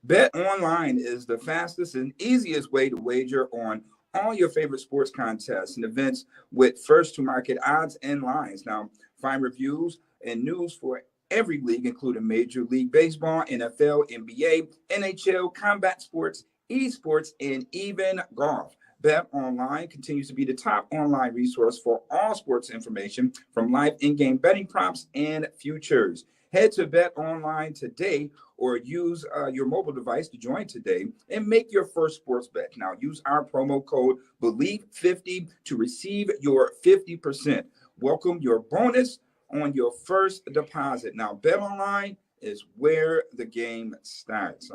Bet Online is the fastest and easiest way to wager on all your favorite sports contests and events with first to market odds and lines. Now, find reviews and news for every league, including Major League Baseball, NFL, NBA, NHL, combat sports, esports, and even golf. Bet Online continues to be the top online resource for all sports information from live in game betting props and futures. Head to Bet Online today or use your mobile device to join today and make your first sports bet. Now, use our promo code BELIEVE50 to receive your 50%. Welcome your bonus on your first deposit. Now, Bet Online is where the game starts.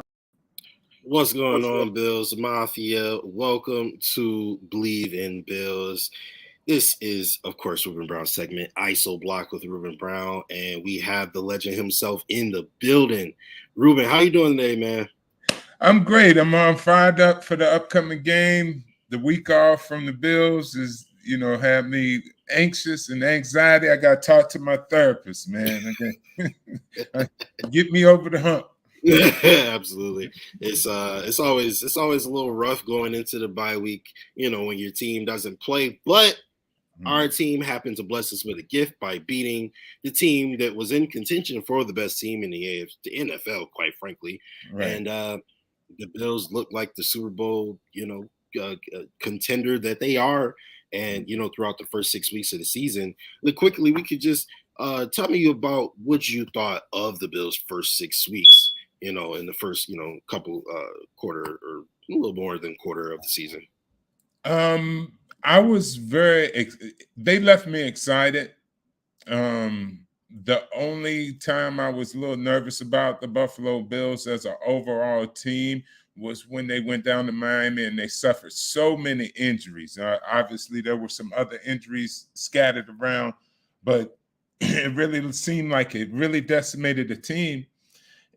What's going on, Bills Mafia? Welcome to Believe in Bills. This is, of course, Ruben Brown's segment, ISO Block with Ruben Brown, and we have the legend himself in the building. Ruben, how you doing today, man? I'm great. I'm fired up for the upcoming game. The week off from the Bills is, have me anxious and anxiety. I got to talk to my therapist, man. Okay. Get me over the hump. Absolutely. It's always a little rough going into the bye week, when your team doesn't play, but our team happened to bless us with a gift by beating the team that was in contention for the best team in the NFL, quite frankly. Right. And the Bills look like the Super Bowl, contender that they are. And, throughout the first 6 weeks of the season, quickly, we could just tell me about what you thought of the Bills' first 6 weeks, in the first, couple quarter or a little more than quarter of the season. I was they left me excited. The only time I was a little nervous about the Buffalo Bills as an overall team was when they went down to Miami and they suffered so many injuries. Obviously, there were some other injuries scattered around, but it really seemed like it really decimated the team.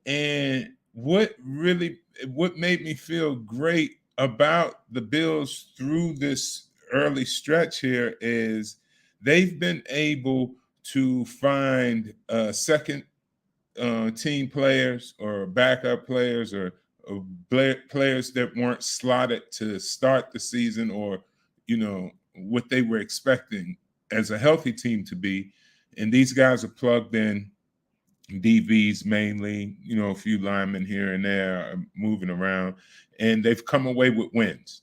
And what made me feel great about the Bills through this early stretch here is they've been able to find second team players or backup players or players that weren't slotted to start the season or, what they were expecting as a healthy team to be. And these guys are plugged in. DBs mainly, a few linemen here and there moving around, and they've come away with wins.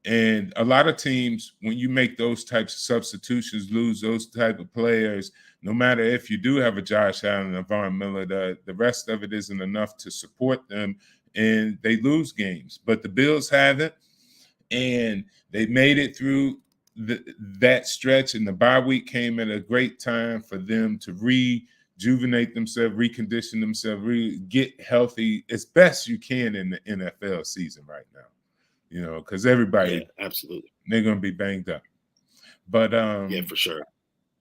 And a lot of teams, when you make those types of substitutions, lose those type of players, no matter if you do have a Josh Allen and a Von Miller, the rest of it isn't enough to support them, and they lose games. But the Bills haven't, and they made it through that stretch, and the bye week came at a great time for them to rejuvenate themselves, recondition themselves, get healthy as best you can in the NFL season right now. Because everybody, absolutely, they're going to be banged up. But yeah, for sure.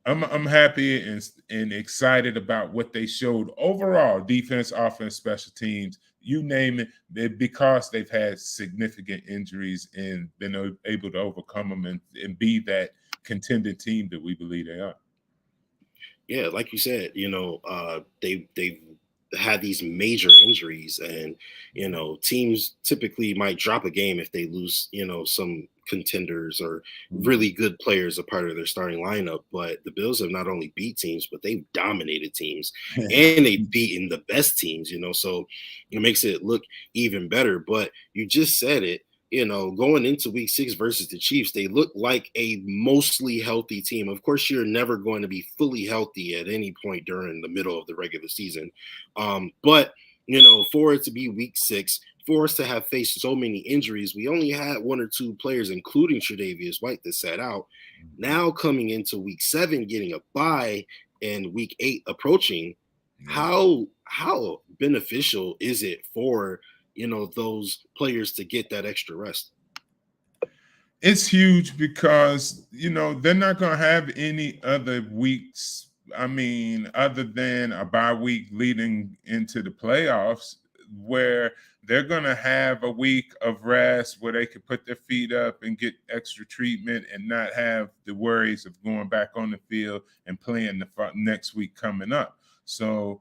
I'm happy and excited about what they showed overall, defense, offense, special teams, you name it, because they've had significant injuries and been able to overcome them and be that contending team that we believe they are. Yeah, like you said, they've had these major injuries, and teams typically might drop a game if they lose, some contenders or really good players a part of their starting lineup. But the Bills have not only beat teams, but they've dominated teams and they've beaten the best teams, so it makes it look even better. But you just said it, going into week 6 versus the Chiefs, they look like a mostly healthy team. Of course, you're never going to be fully healthy at any point during the middle of the regular season. But, for it to be week 6, for us to have faced so many injuries, we only had 1 or 2 players, including Tre'Davious White, that sat out. Now coming into week 7, getting a bye, and week 8 approaching, how beneficial is it for those players to get that extra rest? It's huge because, they're not going to have any other weeks. I mean, other than a bye week leading into the playoffs, where they're going to have a week of rest where they can put their feet up and get extra treatment and not have the worries of going back on the field and playing the next week coming up. So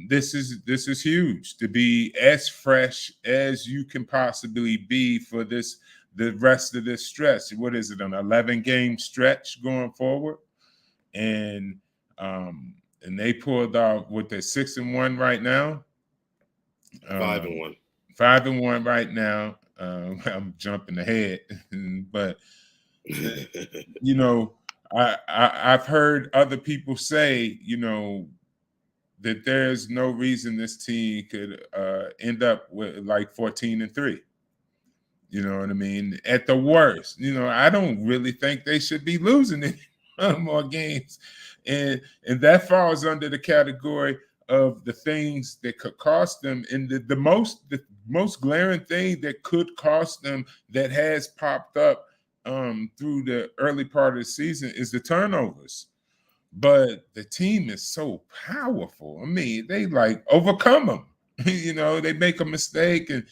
This is huge to be as fresh as you can possibly be for the rest of this stretch. What is it, an 11-game stretch going forward? And they pulled off what they're 6-1 right now. 5-1. 5-1 right now. I'm jumping ahead, but you know, I've heard other people say, that there's no reason this team could end up with like 14-3. You know what I mean? At the worst, I don't really think they should be losing any more games, and that falls under the category of the things that could cost them. And the most glaring thing that could cost them that has popped up through the early part of the season is the turnovers. But the team is so powerful. I mean, they like overcome them. They make a mistake, and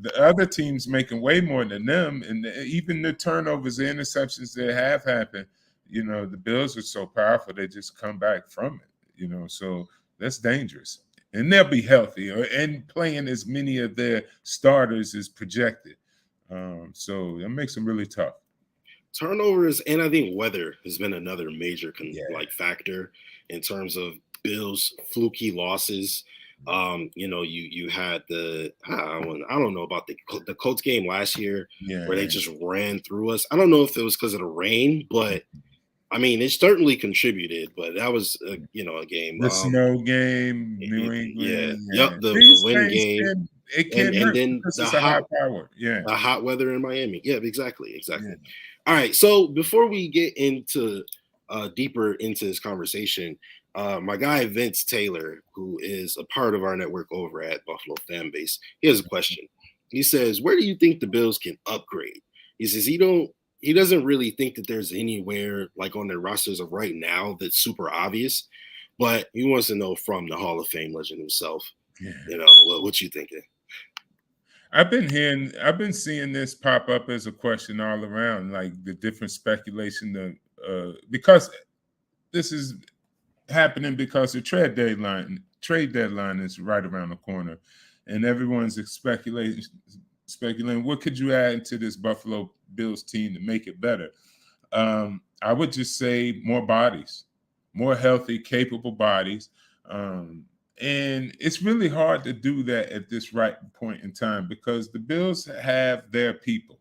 the other team's making way more than them. And even the turnovers, the interceptions that have happened, the Bills are so powerful, they just come back from it. So that's dangerous. And they'll be healthy and playing as many of their starters as projected. So that makes them really tough. Turnovers, and I think weather has been another major factor in terms of Bills' fluky losses. You had I don't know about the Colts game last year where they just ran through us. I don't know if it was because of the rain, but I mean, it certainly contributed. But that was a game. The snow game, New England. Yep, the wind game. It can't hurt, and then the hot power. Yeah, the hot weather in Miami. Yeah, exactly. Yeah. All right, so before we get into deeper into this conversation, my guy Vince Taylor, who is a part of our network over at Buffalo Fanbase, he has a question. He says, "Where do you think the Bills can upgrade?" He says he doesn't really think that there's anywhere like on their rosters of right now that's super obvious, but he wants to know from the Hall of Fame legend himself. Yeah. What you thinking? I've been seeing this pop up as a question all around, like the different speculation because this is happening because the trade deadline is right around the corner, and everyone's speculating what could you add to this Buffalo Bills team to make it better. I would just say more bodies, more healthy, capable bodies. And it's really hard to do that at this right point in time because the Bills have their people.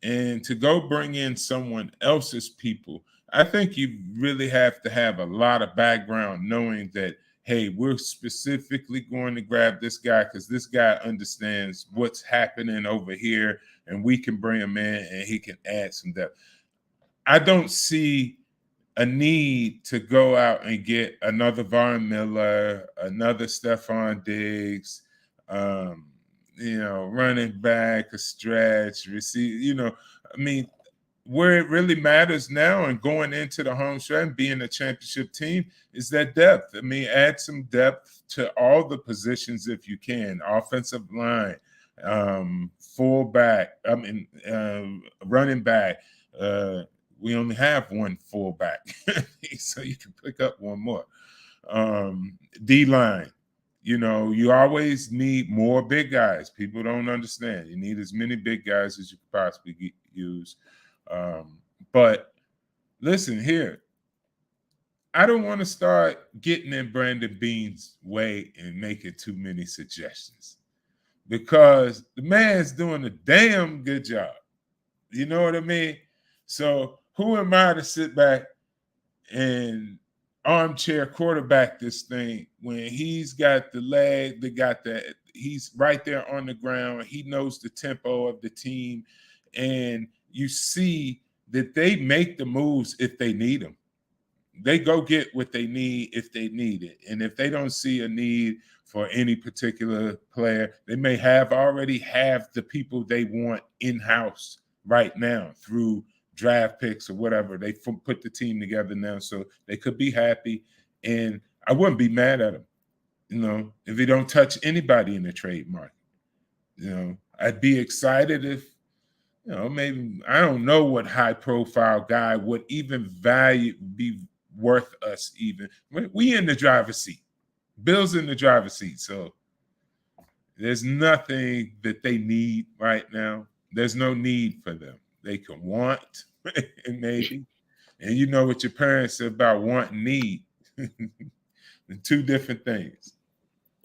And to go bring in someone else's people, I think you really have to have a lot of background knowing that, hey, we're specifically going to grab this guy because this guy understands what's happening over here and we can bring him in and he can add some depth. I don't see a need to go out and get another Von Miller, another Stephon Diggs, running back, a stretch, receive, I mean, where it really matters now and going into the home stretch and being a championship team is that depth. I mean, add some depth to all the positions if you can. Offensive line, fullback, running back, we only have one fullback, so you can pick up one more. D-line, you always need more big guys. People don't understand. You need as many big guys as you could possibly use. But listen here, I don't want to start getting in Brandon Beane's way and making too many suggestions because the man's doing a damn good job. You know what I mean? So who am I to sit back and armchair quarterback this thing when he's got the leg, he's right there on the ground. He knows the tempo of the team. And you see that they make the moves if they need them. They go get what they need if they need it. And if they don't see a need for any particular player, they may already have the people they want in-house right now through draft picks or whatever. They put the team together now, so they could be happy. And I wouldn't be mad at them, if they don't touch anybody in the trade market. I'd be excited if, maybe, I don't know what high profile guy would even be worth us even. We in the driver's seat. Bills in the driver's seat. So there's nothing that they need right now. There's no need for them. They can want, maybe. And you know what your parents said about want and need. The two different things.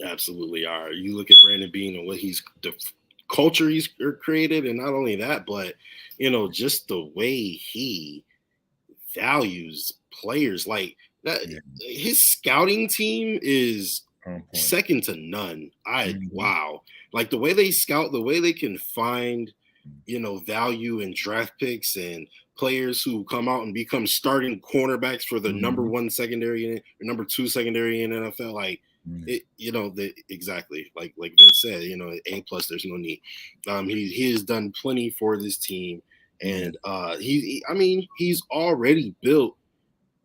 Absolutely are. You look at Brandon Bean and what the culture he's created, and not only that, but just the way he values players. Like that, Yeah. his scouting team is second to none. Wow. Like the way they scout, the way they can find, value in draft picks and players who come out and become starting cornerbacks for the number one secondary or number two secondary in NFL. Like exactly like Vince said, A+, there's no need. He has done plenty for this team, and he's already built,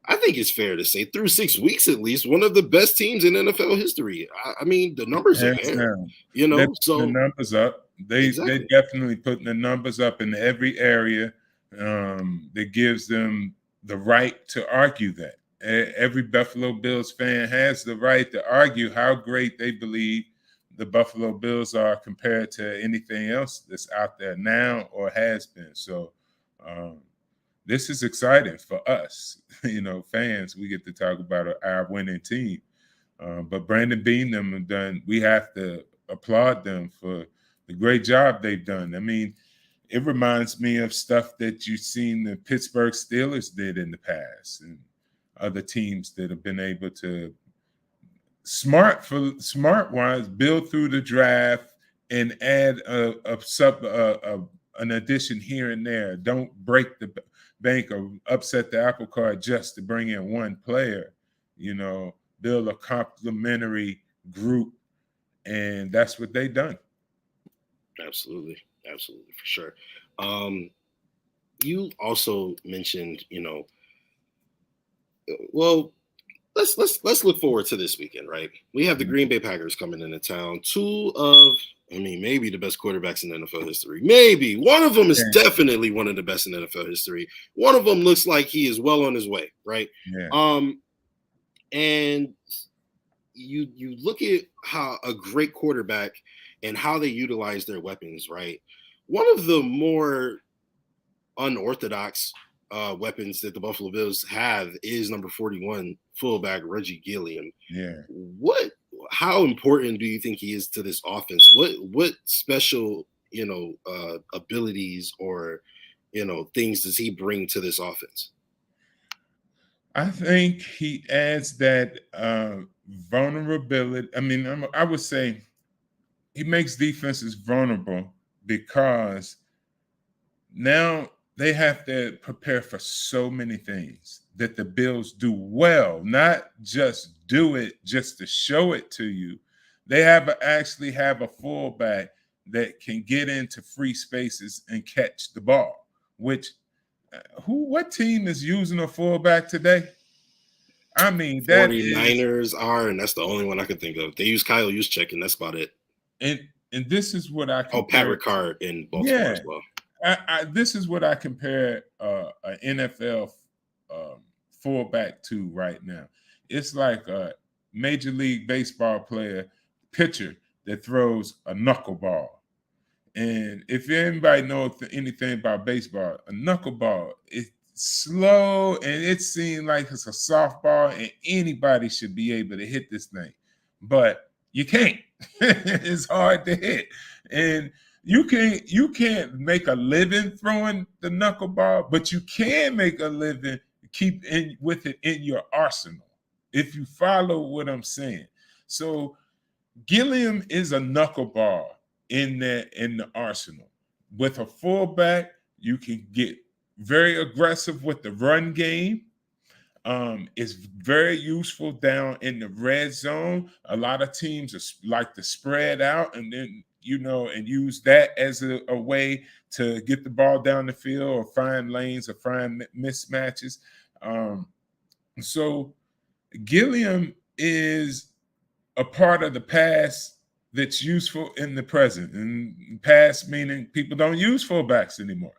I think it's fair to say, through 6 weeks at least, one of the best teams in NFL history. I mean, the numbers are there, so the numbers up. They definitely putting the numbers up in every area that gives them the right to argue that. Every Buffalo Bills fan has the right to argue how great they believe the Buffalo Bills are compared to anything else that's out there now or has been. So this is exciting for us, fans. We get to talk about our winning team. But Brandon Bean them have done. We have to applaud them for the great job they've done. I mean, it reminds me of stuff that you've seen the Pittsburgh Steelers did in the past, and other teams that have been able to smart wise build through the draft and add an addition here and there. Don't break the bank or upset the apple cart just to bring in one player. Build a complementary group, and that's what they done. Absolutely, for sure. You also mentioned, well, let's look forward to this weekend, right? We have the Green Bay Packers coming into town. Two of, maybe the best quarterbacks in NFL history. Maybe one of them is definitely one of the best in NFL history. One of them looks like he is well on his way, right? Yeah. And you look at how a great quarterback and how they utilize their weapons, right? One of the more unorthodox weapons that the Buffalo Bills have is number 41 fullback Reggie Gilliam. Yeah. How important do you think he is to this offense? What special, abilities or, things does he bring to this offense? I think he adds that vulnerability. I mean, I would say he makes defenses vulnerable because now they have to prepare for so many things that the Bills do well, not just do it just to show it to you. They actually have a fullback that can get into free spaces and catch the ball, which what team is using a fullback today? I mean, that 49ers are, and that's the only one I can think of. They use Kyle Juszczyk, and that's about it. And this is what I compare. Pat Ricard in Baltimore as well. This is what I compare an NFL fullback to right now. It's like a Major League Baseball pitcher that throws a knuckleball. And if anybody knows anything about baseball, a knuckleball is slow and it seems like it's a softball and anybody should be able to hit this thing. But you can't. It's hard to hit. And you can't make a living throwing the knuckleball, but you can make a living with it in your arsenal, if you follow what I'm saying. So Gilliam is a knuckleball in the arsenal. With a fullback, you can get very aggressive with the run game. It's very useful down in the red zone. A lot of teams like to spread out and then and use that as a way to get the ball down the field or find lanes or find mismatches. So Gilliam is a part of the past that's useful in the present. And past meaning people don't use fullbacks anymore,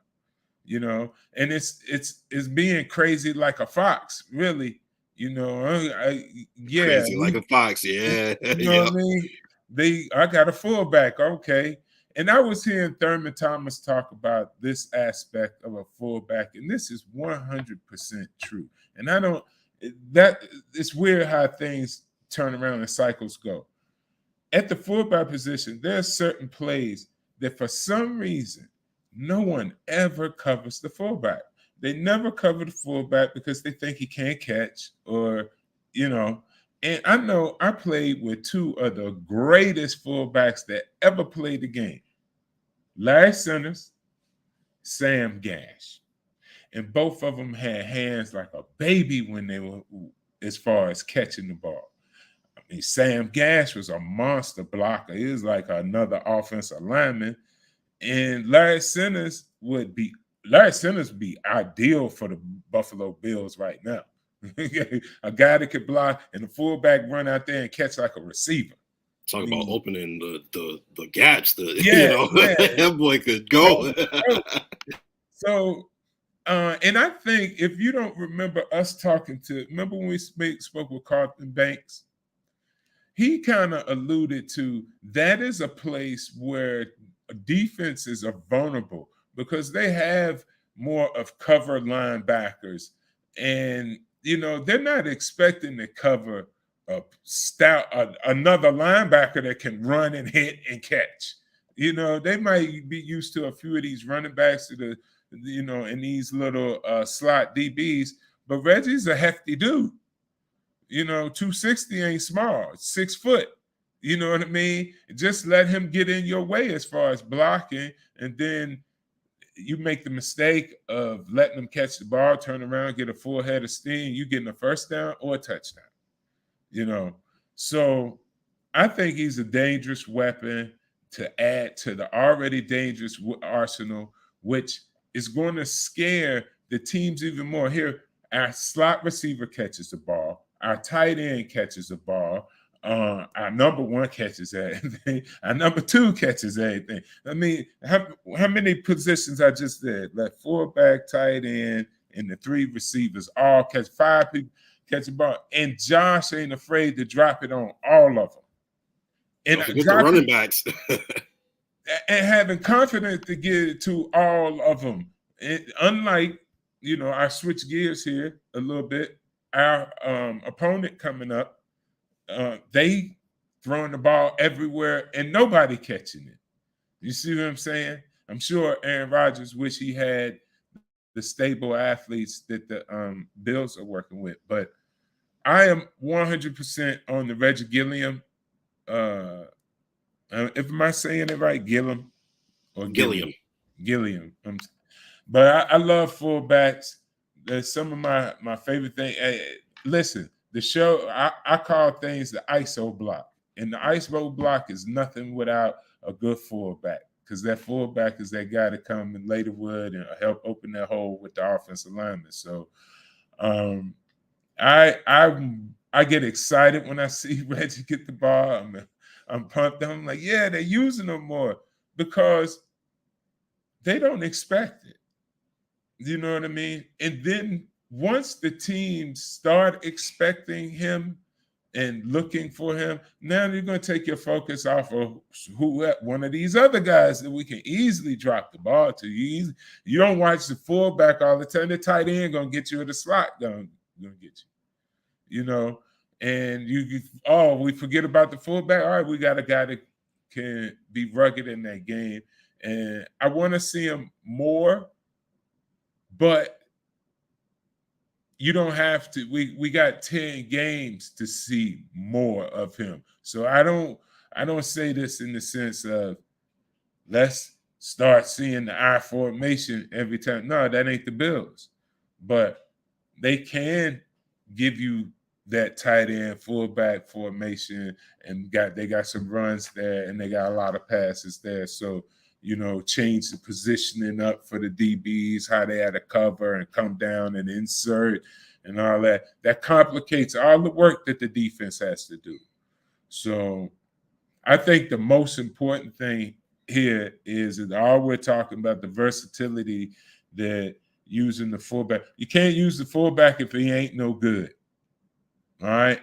and it's being crazy like a fox, really, Yeah, Crazy like a fox. Yeah. you know what I mean? I got a fullback, okay. And I was hearing Thurman Thomas talk about this aspect of a fullback, and this is 100% true. And it's weird how things turn around and cycles go. At the fullback position, there are certain plays that for some reason no one ever covers the fullback. They never cover the fullback because they think he can't catch, or and I know I played with two of the greatest fullbacks that ever played the game. Larry Sanders, Sam Gash. And both of them had hands like a baby when they were as far as catching the ball. I mean, Sam Gash was a monster blocker. He was like another offensive lineman. And Larry Sanders would be ideal for the Buffalo Bills right now. A guy that could block and the fullback run out there and catch like a receiver. Talk about opening the gaps. Yeah. That boy could go. So, and I think if you don't remember us remember when we spoke with Carlton Banks? He kind of alluded to that is a place where defenses are vulnerable because they have more of cover linebackers, and they're not expecting to cover another linebacker that can run and hit and catch. They might be used to a few of these running backs in these little slot DBs, but Reggie's a hefty dude. 260 ain't small. 6 foot. You know what I mean? Just let him get in your way as far as blocking, and then you make the mistake of letting him catch the ball, turn around, get a full head of steam, you getting a first down or a touchdown. So I think he's a dangerous weapon to add to the already dangerous arsenal, which is going to scare the teams even more. Here, our slot receiver catches the ball. Our tight end catches the ball. Our number one catches everything. Our number two catches everything. I mean, how many positions I just said? Like fullback, tight end, and the 3 receivers all catch. 5 people catch the ball. And Josh ain't afraid to drop it on all of them. And forget the running backs. And having confidence to get it to all of them. Unlike, I switch gears here a little bit. Our opponent coming up, they throwing the ball everywhere and nobody catching it. You see what I'm saying? I'm sure Aaron Rodgers wish he had the stable athletes that the Bills are working with. But I am 100% on the Reggie Gilliam. If am I saying it right? Gilliam or Gilliam. Gilliam. But I love fullbacks. That's some of my favorite thing. Listen, the show, I call things the ISO block. And the ISO block is nothing without a good fullback, because that fullback is that guy to come and lay the wood and help open that hole with the offensive lineman. So I get excited when I see Reggie get the ball. I'm pumped. I'm like, yeah, they're using him more because they don't expect it. You know what I mean? And then once the teams start expecting him and looking for him, now you're going to take your focus off of one of these other guys that we can easily drop the ball to. You don't watch the fullback all the time. The tight end going to get you in the slot, going to get you. And we forget about the fullback. All right, we got a guy that can be rugged in that game. And I want to see him more. But you don't have to. We got 10 games to see more of him. So I don't say this in the sense of let's start seeing the I formation every time. No, that ain't the Bills. But they can give you that tight end fullback formation, and they got some runs there, and they got a lot of passes there. So change the positioning up for the DBs, how they had to cover and come down and insert and all that. That complicates all the work that the defense has to do. So I think the most important thing here is that all we're talking about, the versatility that using the fullback. You can't use the fullback if he ain't no good. All right.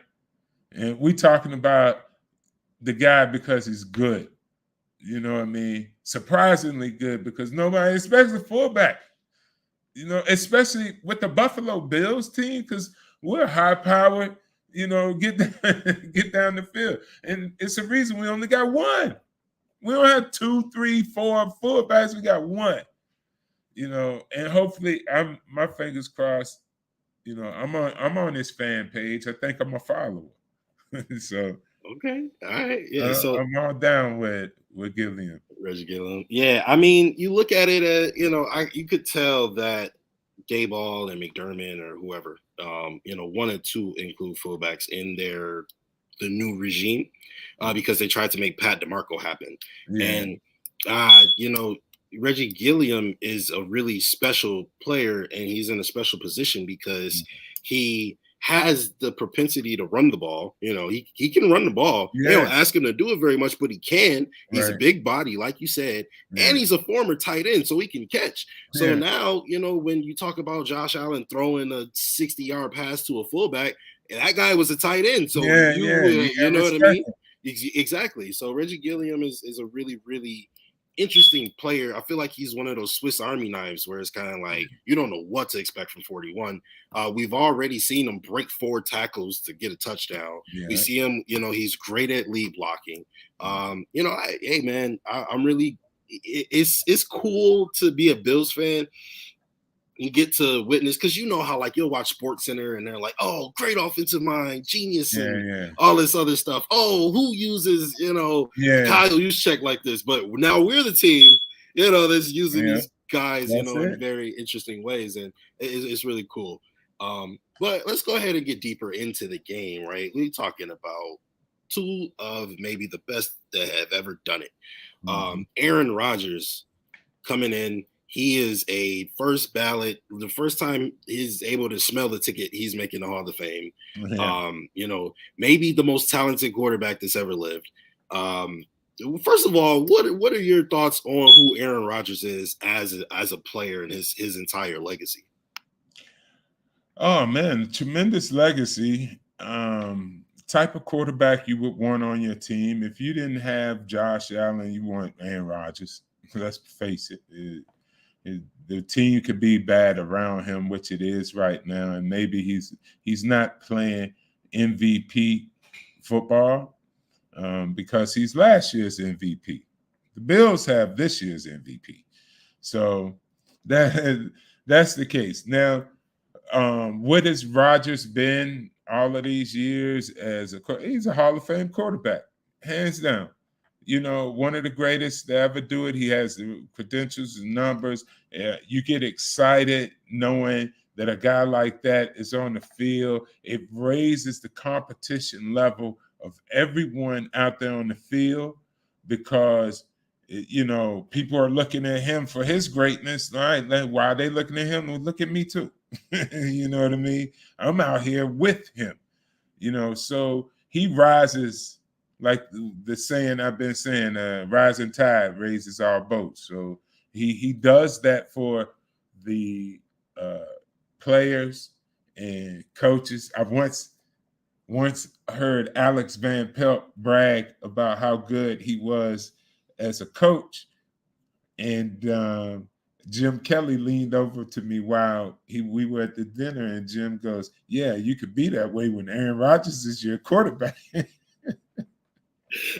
And we talking about the guy because he's good. You know what I mean? Surprisingly good because nobody expects a fullback. You know, especially with the Buffalo Bills team, because we're high powered, you know, get down the field. And it's a reason we only got one. We don't have 2, 3, 4 fullbacks. We got one. You know, and hopefully my fingers crossed, you know, I'm on this fan page. I think I'm a follower. So Okay. All right. Yeah. So I'm all down with Gilliam. Reggie Gilliam. Yeah. I mean, you look at it, you know, you could tell that Dayball and McDermott or whoever, you know, wanted to include fullbacks in the new regime because they tried to make Pat DeMarco happen. Yeah. And you know, Reggie Gilliam is a really special player, and he's in a special position because he has the propensity to run the ball. You know, he can run the ball. Yeah. They don't ask him to do it very much, but he can. He's a Right. big body, like you said, Yeah. and he's a former tight end, so he can catch. So Yeah. now, you know, when you talk about Josh Allen throwing a 60-yard pass to a fullback, that guy was a tight end. So you know what I mean? Exactly. So Reggie Gilliam is a really, really interesting player. I feel like he's one of those Swiss Army knives where it's kind of like you don't know what to expect from 41. We've already seen him break 4 tackles to get a touchdown. Yeah. We see him, you know, he's great at lead blocking. You know, hey man, I'm really it's cool to be a Bills fan. You get to witness because you know how like you'll watch Sports Center and they're like, oh, great offensive mind, genius, and all this other stuff. Oh, who uses, you know, Kyle Juszczyk like this? But now we're the team, you know, that's using these guys, you know, in very interesting ways, and it's really cool. But let's go ahead and get deeper into the game, right? We're talking about 2 of maybe the best that have ever done it. Aaron Rodgers coming in. He is a first ballot. The first time he's able to smell the ticket, he's making the Hall of Fame. Yeah. You know, maybe the most talented quarterback that's ever lived. First of all, what are your thoughts on who Aaron Rodgers is as a player and his entire legacy? Oh man, tremendous legacy. Type of quarterback you would want on your team. If you didn't have Josh Allen, you want Aaron Rodgers. Let's face it. The team could be bad around him, which it is right now, and maybe he's not playing MVP football because he's last year's MVP. The Bills have this year's MVP, so that's the case. Now, what has Rodgers been all of these years he's a Hall of Fame quarterback, hands down. You know, one of the greatest to ever do it. He has the credentials and numbers. You get excited knowing that a guy like that is on the field. It raises the competition level of everyone out there on the field because, you know, people are looking at him for his greatness. All right, why are they looking at him? Well, look at me too. You know what I mean? I'm out here with him, you know, so he rises. Like the saying I've been saying, rising tide raises all boats. So he does that for the players and coaches. I've once heard Alex Van Pelt brag about how good he was as a coach, and Jim Kelly leaned over to me while we were at the dinner, and Jim goes, "Yeah, you could be that way when Aaron Rodgers is your quarterback."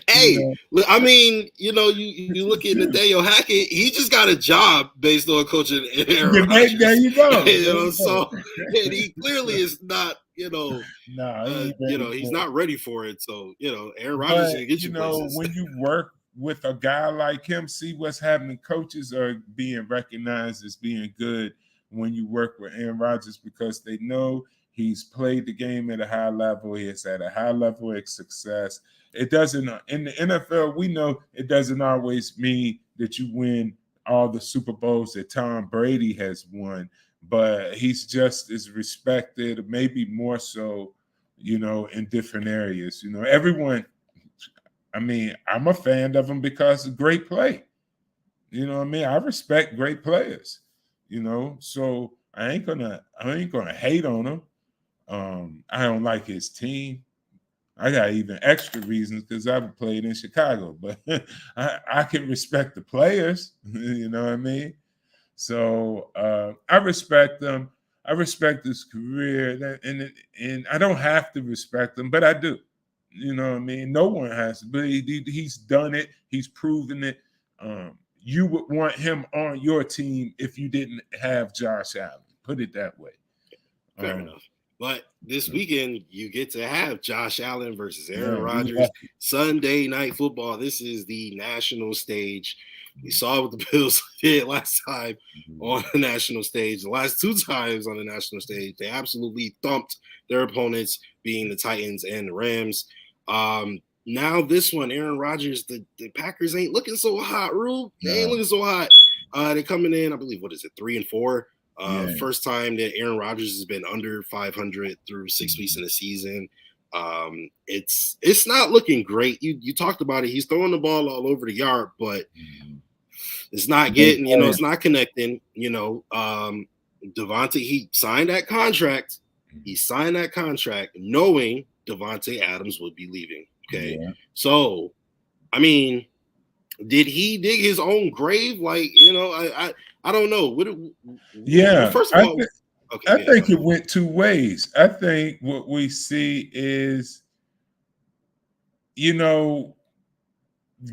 Hey, you know? I mean, you know, you look at Nathaniel Hackett, he just got a job based on coaching Aaron Rodgers. There you go. You know, so and he clearly is not, you know, he's not ready for it. So, you know, Aaron Rodgers can get you places. When you work with a guy like him, see what's happening. Coaches are being recognized as being good when you work with Aaron Rodgers because they know he's played the game at a high level. He has had a high level of success. It doesn't, in the NFL, we know it doesn't always mean that you win all the Super Bowls that Tom Brady has won, but he's just as respected, maybe more so, you know, in different areas. You know, everyone, I mean, I'm a fan of him because of great play. You know what I mean? I respect great players, you know, so I ain't gonna hate on him. I don't like his team. I got even extra reasons because I've played in Chicago, but I can respect the players. You know what I mean? So I respect them. I respect his career, and I don't have to respect him, but I do. You know what I mean? No one has to, but he's done it. He's proven it. You would want him on your team if you didn't have Josh Allen. Put it that way. Fair enough. But this weekend, you get to have Josh Allen versus Aaron Yeah, Rodgers. Sunday Night Football. This is the national stage. We saw what the Bills did last time on the national stage. The last two times on the national stage, they absolutely thumped their opponents, being the Titans and the Rams. Now this one, Aaron Rodgers, the Packers ain't looking so hot, Rube. They ain't looking so hot. They're coming in, I believe, 3-4? First time that Aaron Rodgers has been under 500 through 6 weeks in the season. It's not looking great. You talked about it. He's throwing the ball all over the yard, but it's not getting, it's not connecting. Devontae, he signed that contract. He signed that contract knowing Devontae Adams would be leaving. Okay. Yeah. So, I mean, did he dig his own grave? Like, I don't know. First of all, I think it went two ways. I think what we see is,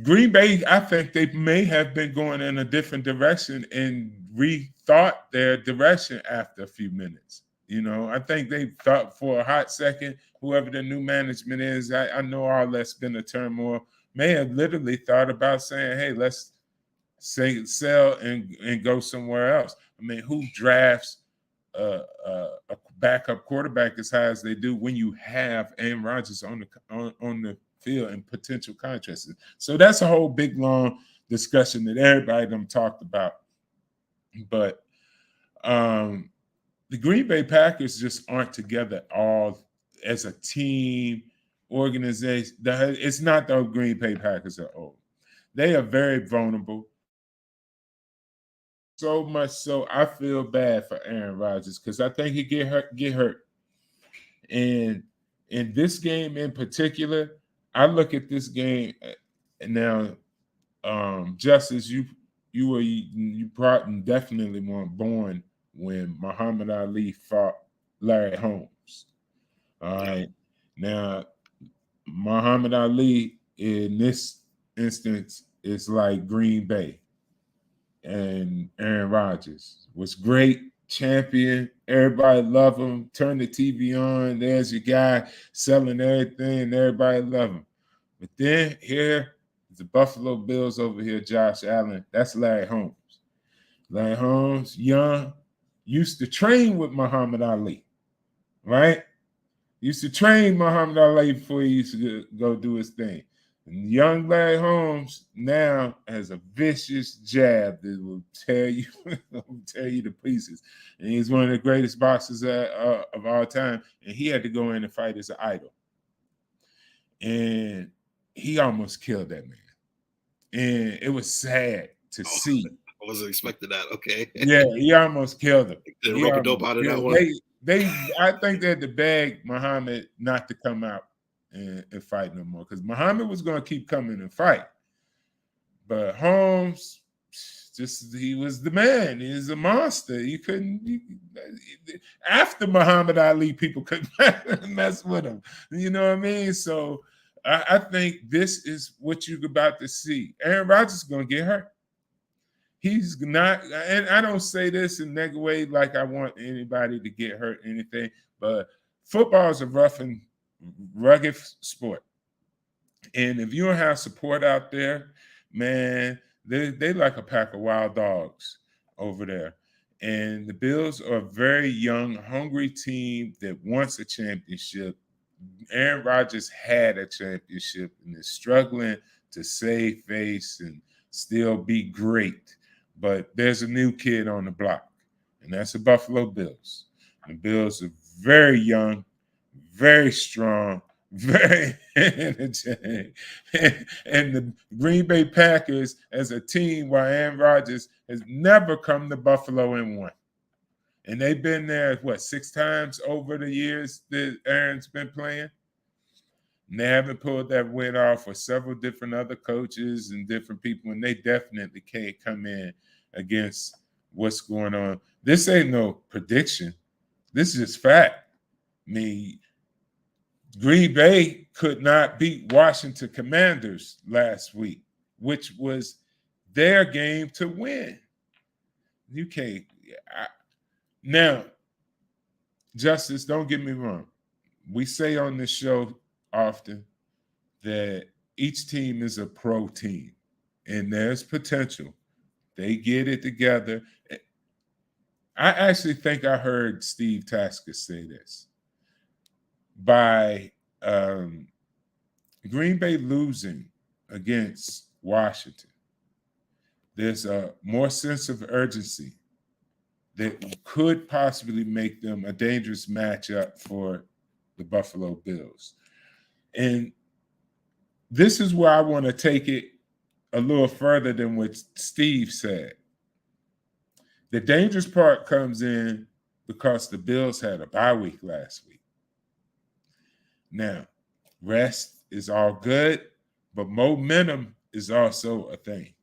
Green Bay, I think they may have been going in a different direction and rethought their direction after a few minutes. I think they thought for a hot second, whoever the new management is, I know all that's been a turmoil, may have literally thought about saying, hey, let's sell and go somewhere else. I mean, who drafts a backup quarterback as high as they do when you have Aaron Rodgers on the field and potential contracts? So that's a whole big, long discussion that everybody done talked about. But the Green Bay Packers just aren't together all as a team, organization. It's not the Green Bay Packers are old. They are very vulnerable. So much so, I feel bad for Aaron Rodgers because I think he get hurt. And in this game in particular, I look at this game now. Justice, you probably definitely weren't born when Muhammad Ali fought Larry Holmes. All right. Now, Muhammad Ali in this instance is like Green Bay. And Aaron Rodgers was great, champion. Everybody love him. Turn the TV on. There's your guy selling everything. Everybody love him. But then here is the Buffalo Bills over here, Josh Allen. That's Larry Holmes. Larry Holmes, young, used to train with Muhammad Ali, right? Used to train Muhammad Ali before he used to go do his thing. And young Larry Holmes now has a vicious jab that will tear you to pieces. And he's one of the greatest boxers of all time. And he had to go in and fight as an idol. And he almost killed that man. And it was sad to see. I wasn't expecting that. Okay. Yeah, he almost killed him. Did rope a dope out of that one? I think they had to beg Muhammad not to come out and fight no more because Muhammad was going to keep coming and fight. But Holmes, he was the man. He was a monster. After Muhammad Ali, people couldn't mess with him. You know what I mean? So I think this is what you're about to see. Aaron Rodgers is going to get hurt. He's not, and I don't say this in a negative way like I want anybody to get hurt or anything, but football is a rough and rugged sport. And if you don't have support out there, man, they like a pack of wild dogs over there. And the Bills are a very young, hungry team that wants a championship. Aaron Rodgers had a championship and is struggling to save face and still be great. But there's a new kid on the block, and that's the Buffalo Bills. The Bills are very young, very strong, very energetic. And the Green Bay Packers as a team, while Aaron Rodgers has never come to Buffalo and won. And they've been there, 6 times over the years that Aaron's been playing? And they haven't pulled that win off for several different other coaches and different people, and they definitely can't come in against what's going on. This ain't no prediction. This is just fact. I mean, Green Bay could not beat Washington Commanders last week, which was their game to win. You can't. Now, Justice, don't get me wrong. We say on this show often that each team is a pro team, and there's potential. They get it together. I actually think I heard Steve Tasker say this. By Green Bay losing against Washington, there's a more sense of urgency that could possibly make them a dangerous matchup for the Buffalo Bills. And this is where I want to take it a little further than what Steve said. The dangerous part comes in because the Bills had a bye week last week. Now, rest is all good, but momentum is also a thing.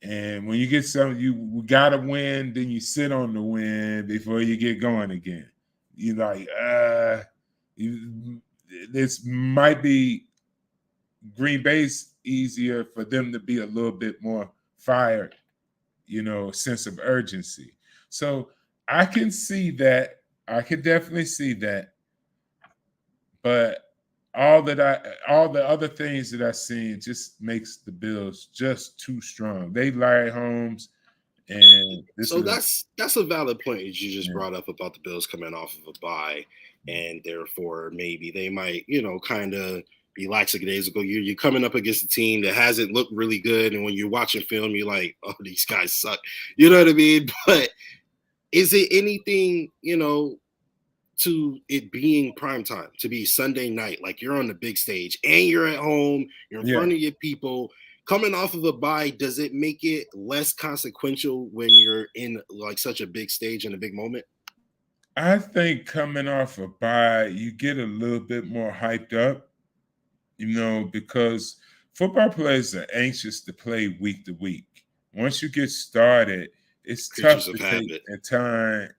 And when you get something, you got to win, then you sit on the win before you get going again. You're like, this might be Green Bay's easier for them to be a little bit more fired, sense of urgency. So I can see that. I can definitely see that. But all the other things that I've seen just makes the Bills just too strong. They Larry Holmes, and that's a valid point that you just brought up about the Bills coming off of a bye, and therefore maybe they might, kind of be lackadaisical. You're coming up against a team that hasn't looked really good, and when you're watching film, you're like, oh, these guys suck. You know what I mean? But is it anything, to it being prime time, to be Sunday night, like you're on the big stage and you're at home, you're in front of your people, coming off of a bye, does it make it less consequential when you're in like such a big stage and a big moment? I think coming off a bye, you get a little bit more hyped up, because football players are anxious to play week to week. Once you get started, it's tough to take the time,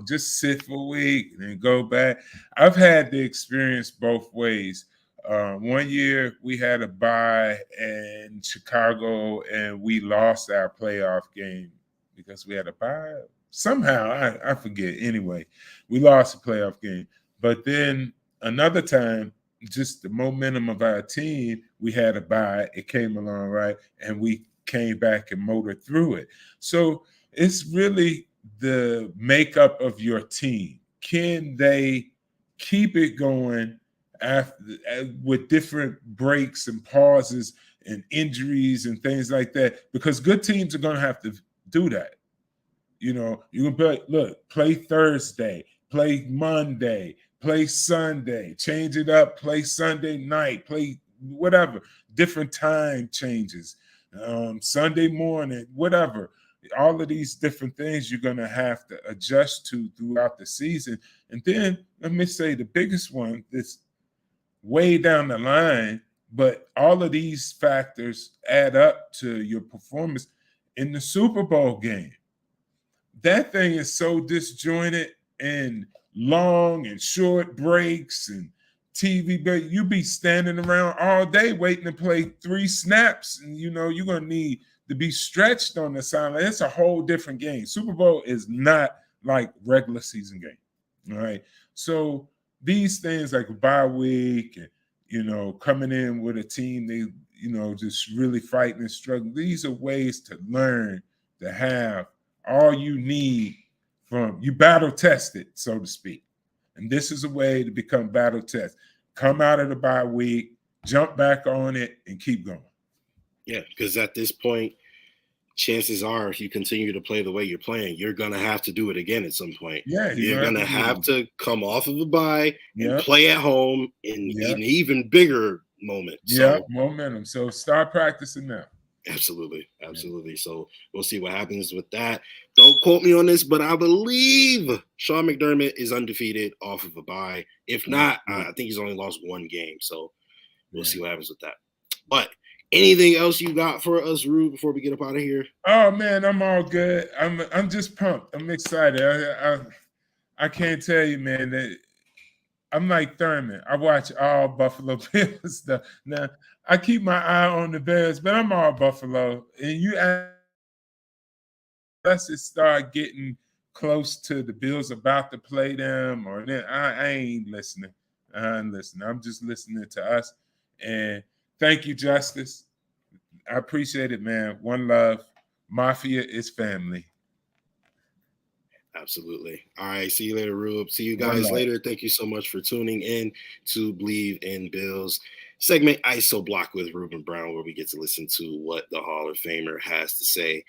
just sit for a week and then go back. I've had the experience both ways. One year we had a bye in Chicago and we lost our playoff game because we had a bye. Somehow, I forget. Anyway, we lost a playoff game. But then another time, just the momentum of our team, we had a bye. It came along, right? And we came back and motored through it. So it's really the makeup of your team. Can they keep it going with different breaks and pauses and injuries and things like that? Because good teams are going to have to do that. You can play Thursday, play Monday, play Sunday, change it up, play Sunday night, play whatever, different time changes, Sunday morning, whatever. All of these different things you're going to have to adjust to throughout the season. And then let me say the biggest one that's way down the line, but all of these factors add up to your performance in the Super Bowl game. That thing is so disjointed and long and short breaks and TV, but you be standing around all day waiting to play 3 snaps, and you're going to need to be stretched on the sideline. It's a whole different game. Super Bowl is not like regular season game. All right. So these things like a bye week and, coming in with a team, they, just really fighting and struggling. These are ways to learn to have all you need from you battle tested, so to speak. And this is a way to become battle test. Come out of the bye week, jump back on it, and keep going. Yeah, because at this point, chances are if you continue to play the way you're playing, you're going to have to do it again at some point. Yeah, you're going to have to come off of a bye and play at home in an even bigger moment. Yeah, momentum. So start practicing now. Absolutely. So we'll see what happens with that. Don't quote me on this, but I believe Sean McDermott is undefeated off of a bye. If not, I think he's only lost one game. So we'll see what happens with that. But anything else you got for us, Rube, before we get up out of here? Oh man, I'm all good. I'm just pumped. I'm excited. I can't tell you, man, that I'm like Thurman. I watch all Buffalo Bills stuff. Now I keep my eye on the Bears, but I'm all Buffalo. And you unless it start getting close to the Bills about to play them, or then I ain't listening. I'm listening. I'm just listening to us. And thank you, Justice. I appreciate it, man. One love. Mafia is family. Absolutely. All right. See you later, Rube. See you guys later. Thank you so much for tuning in to Believe in Bills segment ISO Block with Ruben Brown, where we get to listen to what the Hall of Famer has to say.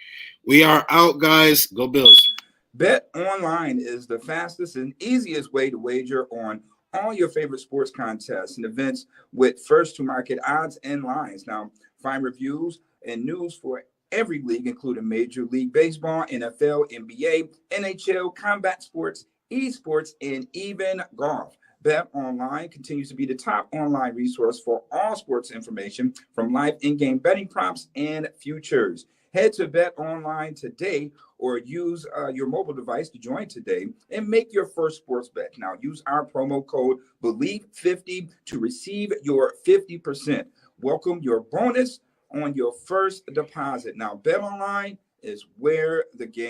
We are out, guys. Go Bills. Bet Online is the fastest and easiest way to wager on all your favorite sports contests and events with first to market odds and lines. Now, find reviews and news for every league, including Major League Baseball, NFL, NBA, NHL, combat sports, esports, and even golf. Bet Online continues to be the top online resource for all sports information, from live in-game betting props and futures. Head to Bet Online today or use your mobile device to join today and make your first sports bet. Now, use our promo code BELIEVE50 to receive your 50%. Welcome your bonus on your first deposit. Now, Bet Online is where the game